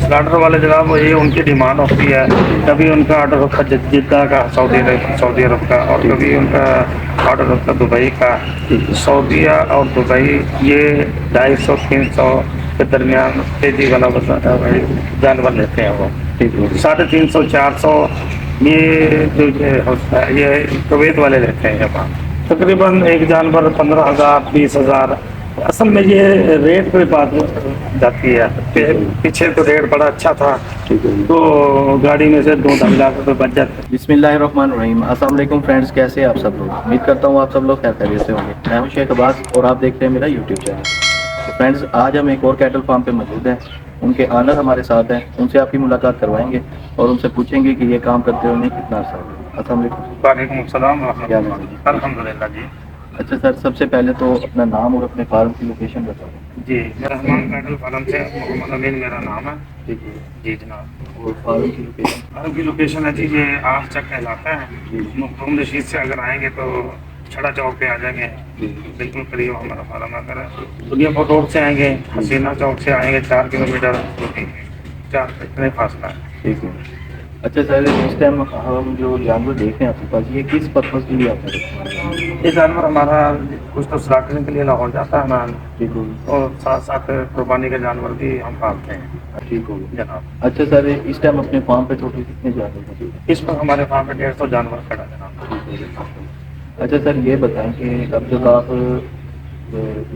Slaughter वाले जनाब ये उनकी डिमांड होती है, कभी उनका ऑर्डर होता है जिद्दा का, सऊदी अरब का, और कभी उनका ऑर्डर होता है दुबई का। सऊदीया और दुबई ये 250-300 के दरमियान तेजी वाला भाई जानवर लेते हैं वो। 350-400 ये जो होता है ये कुवैत वाले लेते हैं यहाँ। तकरीबन एक जानवर 15,000 20,000। असल में ये रेट पे बात जाती है। पीछे तो रेट बड़ा अच्छा था, तो गाड़ी में से 2-2.5 लाख रुपए बच जाते। बिस्मिल्लाहिर्रहमानिर्रहीम। अस्सलाम वालेकुम फ्रेंड्स, कैसे हैं आप सब लोग? उम्मीद करता हूँ आप सब लोग खैरियत से होंगे। मैं हूं शेख अब्बास और आप देख रहे हैं मेरा यूट्यूब चैनल। तो फ्रेंड्स, आज हम एक और कैटल फार्म पे मौजूद हैं। उनके ऑनर हमारे साथ हैं, उनसे आपकी मुलाकात करवाएंगे और उनसे पूछेंगे कि ये काम करते हुए उन्हें कितना अर्सा हो गया। अस्सलाम वालेकुम। वालेकुम अस्सलाम। क्या नाम है? अल्हम्दुलिल्लाह जी। अच्छा सर, सबसे पहले तो अपना नाम और अपने फार्म की लोकेशन बताओ। जी, मेरा रहमान कैटल फार्म से मोहम्मद अमीन मेरा नाम है। ठीक है। जी जनाब। और फार्म की लोकेशन? फार्म की लोकेशन है जी ये आस चक कहलाता है। मखदूम रशीद से अगर आएंगे तो छड़ा चौक पे आ जाएंगे, बिल्कुल करीब हमारा फार्म। अगर दुनियापुर रोड से आएंगे, हसीना चौक से आएंगे 4 किलोमीटर, 4 इतने फासला है। ठीक है। अच्छा सर, इस टाइम हम जो जानवर देख रहे हैं आपके पास, ये किस पर्पज़ के लिए आता है? ये जानवर हमारा कुछ तो स्लाटरिंग के लिए लाहौर जाता है मैम, ठीक हो। और साथ साथ कुर्बानी के जानवर भी हम पालते हैं। ठीक हो जनाब। अच्छा सर, इस टाइम अपने फार्म पे टोटल कितने जानवर मौजूद हैं? इस पर हमारे फार्म में 150 जानवर खड़ा है जनाब। अच्छा सर, ये बताएं कि अब जब आप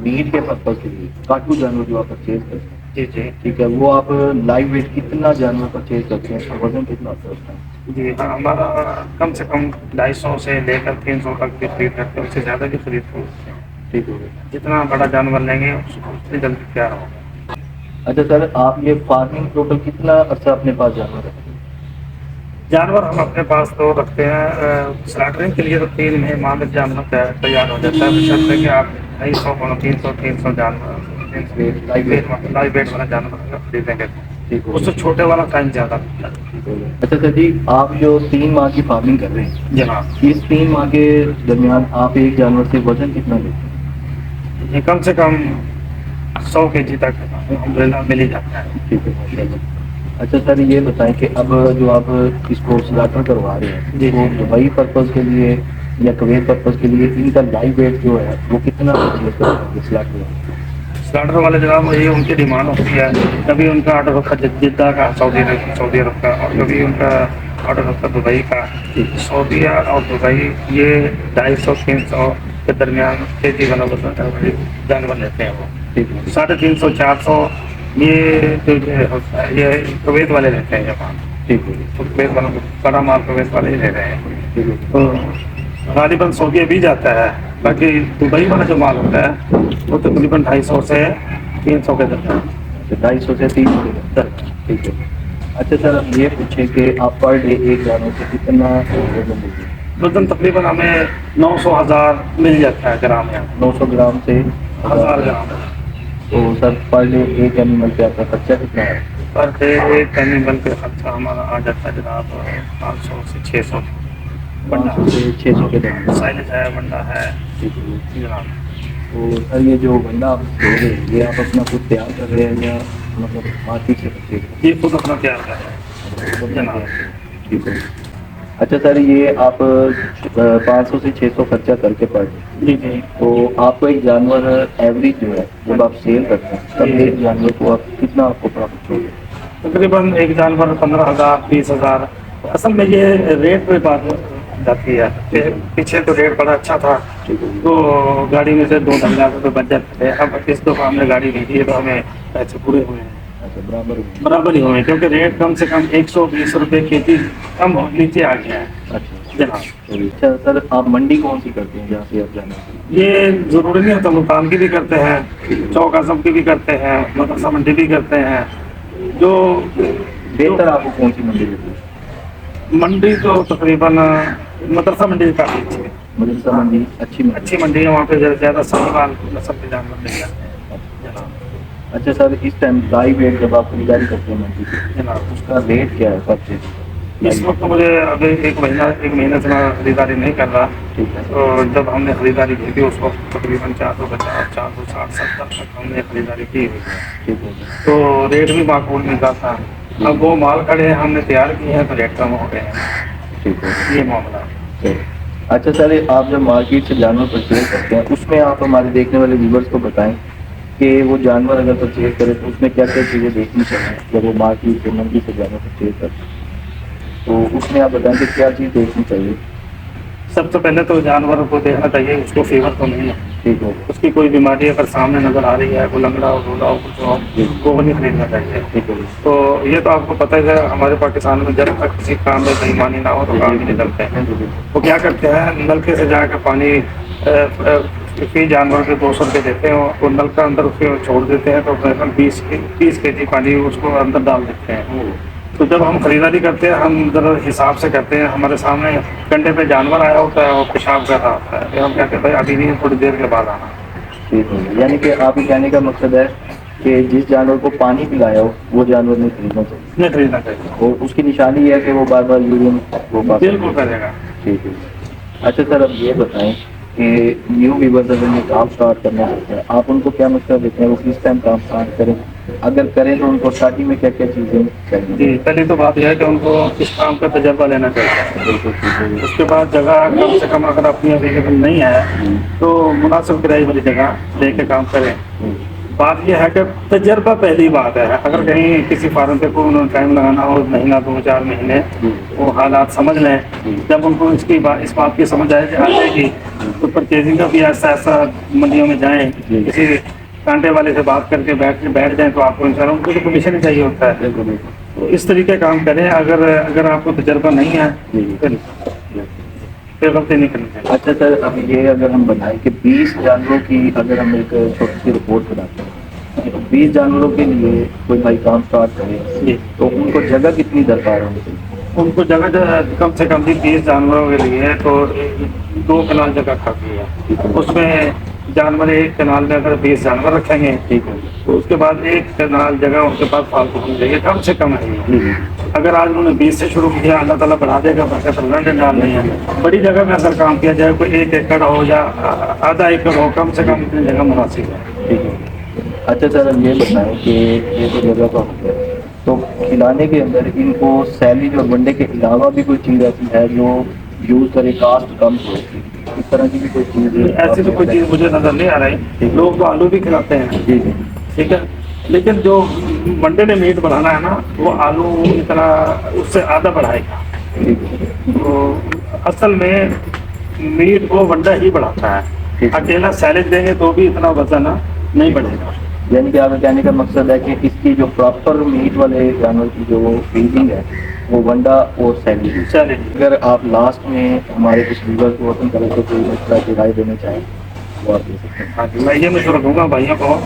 मीट के पर्पज़ के लिए काटू जानवर जो आप परचेज करते हैं, जी जी ठीक है, वो आप लाइव वेट कितना जानवर परचेज करते हैं, वजन कितना होता है उसका? जी हाँ, हमारा कम से कम 250 से लेकर 300 तक भी खरीद सकते हैं, उससे ज़्यादा भी खरीद सकते हैं। ठीक हो गया। जितना बड़ा जानवर लेंगे उतनी जल्दी तैयार होगा। अच्छा सर, आप ये फार्मिंग टोटल कितना अर्सा अपने पास जानवर रखते हैं? जानवर हम अपने पास तो रखते हैं स्लाटरिंग के लिए तो 3 महीने में जानवर तैयार हो जाता है, बशर्ते कि आप 250, 300 जानवर लाइव वेट वाला जानवर खरीदेंगे। ठीक हो। उससे छोटे वाला टाइम ज़्यादा लगता है। अच्छा सर जी, आप जो 3 माह की फार्मिंग कर रहे हैं, जनाब, इस 3 माह के दरमियान आप एक जानवर से वजन कितना लेते हैं? ये कम से कम 100 kg तक अल्हम्दुलिल्लाह मिल ही जाता है। ठीक है, माशाल्लाह। अच्छा सर, ये बताएं कि अब जो आप इसको स्लाटर करवा रहे हैं, जी, वो जी। दुबई पर्पज़ के लिए या कुवैत पर्पज़ के लिए, इनका लाइव वेट जो है वो कितना परचेज करते हैं स्लाटर? स्लाटर वाले जनाब ये उनकी डिमांड होती है, कभी उनका ऑर्डर होता है जिद्दा का, सऊदी अरब का, और कभी उनका ऑर्डर होता है दुबई का। सऊदीया और दुबई ये 250-300 के दरमियान तेजी वाला भाई जानवर लेते हैं वो। 350-400 ये जो होता है ये कुवैत वाले लेते हैं यहाँ। ठीक है। तो कुवैत वालों को बड़ा माल कुवैत वाले ही ले रहे हैं। ठीक है। तो गालिबन सऊदीया भी जाता है, बाकी दुबई वाला जो माल होता है वो तकरीबन 250 से 300 के दरमियान। 250 से 300 के। ठीक है। अच्छा सर, अब ये पूछे कि आप पर डे एक जानवर से कितना वजन लेते हैं? वजन तकरीबन हमें 900-1000 मिल जाता है ग्राम यहाँ। 900 ग्राम से 1000 ग्राम। तो सर, पर डे एक एनिमल पे आपका खर्चा कितना है? पर डे एक एनिमल पे खर्चा हमारा आ जाता है जनाब 500 से 600। 500 से 600 के दरमियान। साइलेज है, बंडा है। ठीक है जनाब, तो सर, ये जो बंदा आप दे रहे हैं, ये आप अपना खुद तैयार कर रहे हैं या मतलब मार्केट से परचेज कर ये खुद अपना तैयार कर रहे हैं रहे जनाब। हैं? ठीक है। अच्छा सर, ये आप 500 से 600 खर्चा करके पड़ रहे जी जी। हैं, तो आपको एक जानवर एवरेज जो है जब आप सेल करते हैं, तब एक जानवर को आप कितना आपको प्रॉफिट होगा? तकरीबन एक जानवर 15,000 20,000। असल में ये रेट पे बात जाती है। पीछे तो रेट बड़ा अच्छा था, तो गाड़ी में से 2-2.5 लाख रुपए बच जाते थे। अब इस दफा हमने गाड़ी भेजी है तो हमें पैसे पूरे हुए हैं, अच्छा, बराबर ही हुए, क्योंकि रेट कम से कम 120 रुपए केजी कम नीचे आ गया है अच्छा जनाब। अच्छा सर, आप मंडी कौन सी करते हैं जहाँ से आप जाना है? ये जरूरी नहीं होता, मुल्तान की भी करते हैं, चौक आजम की भी करते हैं, मदरसा मंडी भी करते हैं। जो बेहतर आपको कौन सी मंडी लगती है? मंडी तो तकरीबन मदरसा मंडी काफ़ी अच्छी है। मदरसा मंडी अच्छी मंडी है, वहाँ पे ज़्यादा साहिवाल नस्ल के जानवर मिल जाते हैं जनाब। अच्छा सर, इस टाइम लाइव वेट जब आप खरीदारी करते हैं मंडी से, जनाब, उसका रेट क्या है परचेज? इस वक्त मुझे अभी एक महीने से मैं खरीदारी नहीं कर रहा। ठीक है। तो जब हमने खरीदारी की थी उस वक्त तकरीबन 450, 460, 70 तक हमने खरीदारी की हुई है। ठीक है। तो रेट भी माकूल मिलता था। اب وہ مال کھڑے ہیں، ہم نے تیار کیے ہیں تو ریٹ کم ہو گئے ہیں، ٹھیک ہے یہ معاملہ ہے۔ ٹھیک۔ اچھا سر، آپ جب مارکیٹ سے جانور پرچیز کرتے ہیں اس میں آپ ہمارے دیکھنے والے ویورز کو بتائیں کہ وہ جانور اگر پرچیز کرے تو اس میں کیا کیا چیزیں دیکھنی چاہیے جب وہ مارکیٹ سے منڈی سے جانور پرچیز کرتے ہیں، تو اس میں آپ بتائیں کہ کیا چیز دیکھنی چاہیے؟ سب سے پہلے تو جانور کو دیکھنا چاہیے اس کو فیور تو نہیں ہے، ٹھیک ہے، اس کی کوئی بیماری اگر سامنے نظر آ رہی ہے، کوئی لنگڑا ہو رولا ہو کچھ ہو تو وہ نہیں خریدنا چاہیے۔ ٹھیک ہے، تو یہ تو آپ کو پتہ ہے کہ ہمارے پاکستان میں جب تک کسی کام میں بےایمانی نہ ہو تو کام ہی نہیں کرتے ہیں۔ وہ کیا کرتے ہیں، نلکے سے جا کے پانی فی جانور کے 200 روپے دیتے ہیں، وہ نلکا اندر اس کے چھوڑ دیتے ہیں تو 20 کے جی پانی اس کو اندر ڈال دیتے ہیں۔ تو جب ہم خریداری کرتے ہیں ہم ذرا حساب سے کرتے ہیں، ہمارے سامنے کنڈے پہ جانور آیا ہوتا ہے اور پیشاب کر رہا ہوتا ہے، پھر ہم کہتے ہیں بھائی ابھی نہیں، تھوڑی دیر کے بعد آنا۔ ٹھیک ہے، یعنی کہ آپ کے کہنے کا مقصد ہے کہ جس جانور کو پانی پلایا ہو وہ جانور نہیں خریدنا چاہیے، نہیں خریدنا چاہیے، اور اس کی نشانی یہ ہے کہ وہ بار بار یورین وہ پاس بالکل کرے گا۔ ٹھیک ہے۔ اچھا سر، اب یہ بتائیں کہ نیو ویورز اگر یہ کام اسٹارٹ کرنا چاہتے ہیں آپ ان کو کیا مشورہ دیتے ہیں، وہ کس ٹائم کام اسٹارٹ کریں، اگر کریں تو ان کو اسٹارٹنگ میں کیا کیا چیزیں چاہیے؟ جی، پہلی تو بات یہ ہے کہ ان کو اس کام کا تجربہ لینا چاہیے۔ بالکل ٹھیک ہے، اس کے بعد جگہ کم سے کم اگر اپنی اویلیبل نہیں ہے تو مناسب کرائے والی جگہ لے کے کام کریں۔ بات یہ ہے کہ تجربہ پہلی بات ہے، اگر کہیں کسی فارم پہ کو انہوں نے ٹائم لگانا ہو، مہینہ 2-4 مہینے، وہ حالات سمجھ لیں۔ جب ان کو اس بات کی سمجھ آ جائے گی تو پرچیزنگ کا بھی ایسا منڈیوں میں جائیں، کسی کانٹے والے سے بات کر کے بیٹھ جائیں تو آپ کو انشاءاللہ ان کو تو کمیشن ہی چاہیے ہوتا ہے۔ تو اس طریقے کام کریں، اگر آپ کو تجربہ نہیں ہے پھر غلطی نہیں کرنی چاہیے۔ اچھا سر، اب یہ اگر ہم بنائیں کہ 20 جانوروں کی اگر ہم ایک چھوٹی سی رپورٹ بناتے ہیں، 20 جانوروں کے لیے کوئی بھائی کام اسٹارٹ کرے جی، تو ان کو جگہ کتنی درکار ہونی چاہیے؟ ان کو جگہ کم سے کم 20 جانوروں کے لیے تو 2 کنال جگہ کافی ہے۔ اس میں جانور ایک کنال میں اگر 20 جانور رکھیں گے ٹھیک ہے، تو اس کے بعد 1 کنال جگہ ان کے پاس فالتو ہونی چاہیے، کم سے کم ہے۔ اگر آج انہوں نے 20 سے شروع کیا، اللہ تعالیٰ بڑھا دے گا، برکت اللہ نے ڈالنی ہے۔ بڑی جگہ میں اگر کام کیا جائے، کوئی 1 ایکڑ ہو یا آدھا ایکڑ ہو، کم سے کم اتنی جگہ مناسب ہے۔ ٹھیک ہے۔ اچھا سر، اب یہ بتائیں کہ یہ تو جگہ کا ہو گیا، تو کھلانے کے اندر ان کو سیلیج اور ونڈے کے علاوہ بھی کوئی چیز ایسی ہے جو یوز کرے، کاسٹ کم ہو، اس طرح کی بھی کوئی چیز؟ ایسی تو کوئی چیز مجھے نظر نہیں آ رہی۔ لوگ تو آلو بھی کھلاتے ہیں، جی جی، ٹھیک ہے، لیکن جو منڈے نے میٹ بڑھانا ہے نا وہ آلو اتنا اس سے آدھا بڑھائے گا۔ ٹھیک ہے، تو اصل میں میٹ کو ونڈا ہی بڑھاتا ہے، اکیلا سیلیج دیں گے تو بھی اتنا وزن نہیں بڑھے گا۔ یعنی کہ آپ کے کہنے کا مقصد ہے کہ اس کی جو پراپر میٹ والے جانور کی جو فیڈنگ ہے وہ ونڈا اور سیلیج۔ اگر آپ لاسٹ میں ہمارے کچھ ویورز کو اپنی طرف سے کوئی مشورہ کی رائے دینا چاہیں وہ آپ دے سکتے ہیں۔ ہاں جی، میں یہ مشورہ دوں گا بھائیوں کو،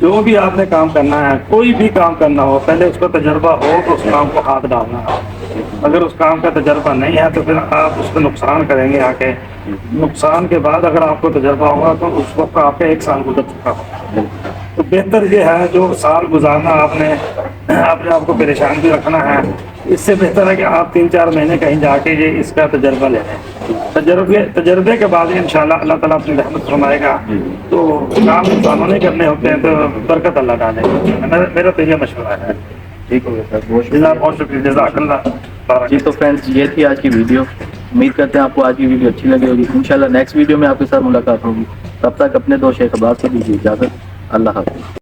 جو بھی آپ نے کام کرنا ہے، کوئی بھی کام کرنا ہو، پہلے اس کا تجربہ ہو تو اس کام کو ہاتھ ڈالنا ہے۔ اگر اس کام کا تجربہ نہیں ہے تو پھر آپ اس پہ نقصان کریں گے۔ آ کے نقصان کے بعد اگر آپ کو تجربہ ہوگا تو اس وقت آپ کا 1 سال گزر چکا ہوگا۔ تو بہتر یہ ہے جو سال گزارنا آپ نے اپنے آپ کو پریشان بھی رکھنا ہے، اس سے بہتر ہے کہ آپ 3-4 مہینے کہیں جا کے یہ اس کا تجربہ لے لیں۔ تجربے کے بعد انشاءاللہ اللہ تعالیٰ اپنی رحمت فرمائے گا۔ تو کام انسانوں نے کرنے ہوتے ہیں تو برکت اللہ ڈالے گا۔ میرا تو یہ مشورہ ہے۔ ٹھیک ہو گیا سر، بہت بہت شکریہ، جزاک اللہ۔ جی، تو فرینڈس یہ تھی آج کی ویڈیو، امید کرتے ہیں آپ کو آج کی ویڈیو اچھی لگی ہوگی۔ انشاءاللہ نیکسٹ ویڈیو میں آپ کے ساتھ ملاقات ہوگی، تب تک اپنے دوست شیخ عباس کو دیجیے اجازت۔ اللہ حافظ۔